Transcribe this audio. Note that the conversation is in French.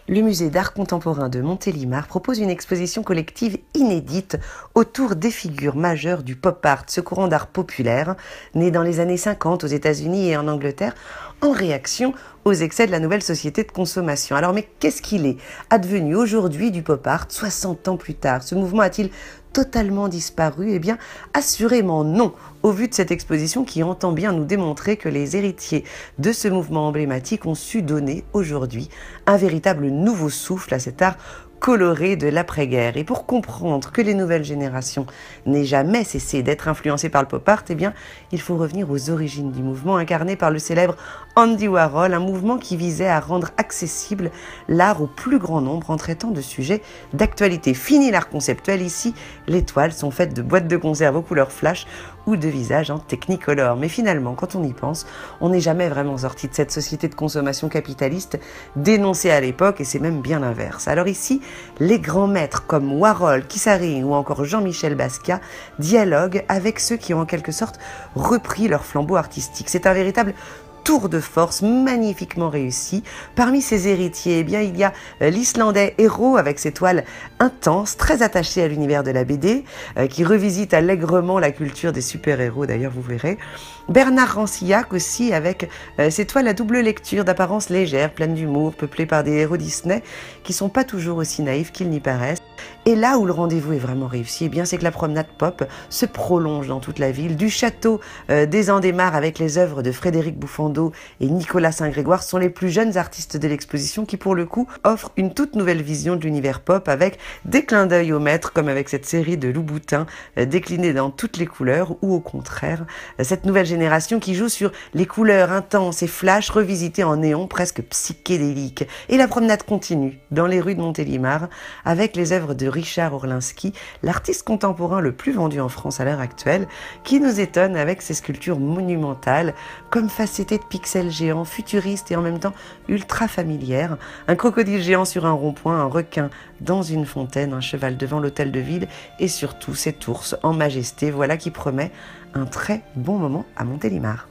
Le musée d'art contemporain de Montélimar propose une exposition collective inédite autour des figures majeures du pop art, ce courant d'art populaire, né dans les années 50 aux États-Unis et en Angleterre, en réaction aux excès de la nouvelle société de consommation. Alors, mais qu'est-ce qu'il est advenu aujourd'hui du pop art, 60 ans plus tard? Ce mouvement a-t-il totalement disparu? Eh bien, assurément non, au vu de cette exposition qui entend bien nous démontrer que les héritiers de ce mouvement emblématique ont su donner aujourd'hui un véritable nouveau souffle à cet art coloré de l'après-guerre. Et pour comprendre que les nouvelles générations n'aient jamais cessé d'être influencées par le pop art, eh bien, il faut revenir aux origines du mouvement incarné par le célèbre Andy Warhol, un mouvement qui visait à rendre accessible l'art au plus grand nombre en traitant de sujets d'actualité. Fini l'art conceptuel, ici, les toiles sont faites de boîtes de conserve aux couleurs flash ou de visages en technicolor. Mais finalement, quand on y pense, on n'est jamais vraiment sorti de cette société de consommation capitaliste dénoncée à l'époque, et c'est même bien l'inverse. Alors ici, les grands maîtres comme Warhol, Kissarine ou encore Jean-Michel Basquiat dialoguent avec ceux qui ont en quelque sorte repris leur flambeau artistique. C'est un véritable tour de force magnifiquement réussi. Parmi ses héritiers, eh bien, il y a l'Islandais Hero avec ses toiles intenses, très attachées à l'univers de la BD, qui revisite allègrement la culture des super-héros, d'ailleurs vous verrez. Bernard Rancillac aussi avec ses toiles à double lecture d'apparence légère, pleine d'humour, peuplées par des héros Disney qui sont pas toujours aussi naïfs qu'ils n'y paraissent. Et là où le rendez-vous est vraiment réussi, eh bien, c'est que la promenade pop se prolonge dans toute la ville. Du château des Andémar avec les œuvres de Frédéric Bouffando et Nicolas Saint-Grégoire sont les plus jeunes artistes de l'exposition qui, pour le coup, offrent une toute nouvelle vision de l'univers pop avec des clins d'œil au maître, comme avec cette série de Louboutin déclinée dans toutes les couleurs, ou au contraire, cette nouvelle génération qui joue sur les couleurs intenses et flash revisitées en néon presque psychédélique. Et la promenade continue dans les rues de Montélimar avec les œuvres de Richard Orlinski, l'artiste contemporain le plus vendu en France à l'heure actuelle, qui nous étonne avec ses sculptures monumentales, comme facettées de pixels géants, futuristes et en même temps ultra familières. Un crocodile géant sur un rond-point, un requin dans une fontaine, un cheval devant l'hôtel de ville et surtout cet ours en majesté. Voilà qui promet un très bon moment à Montélimar.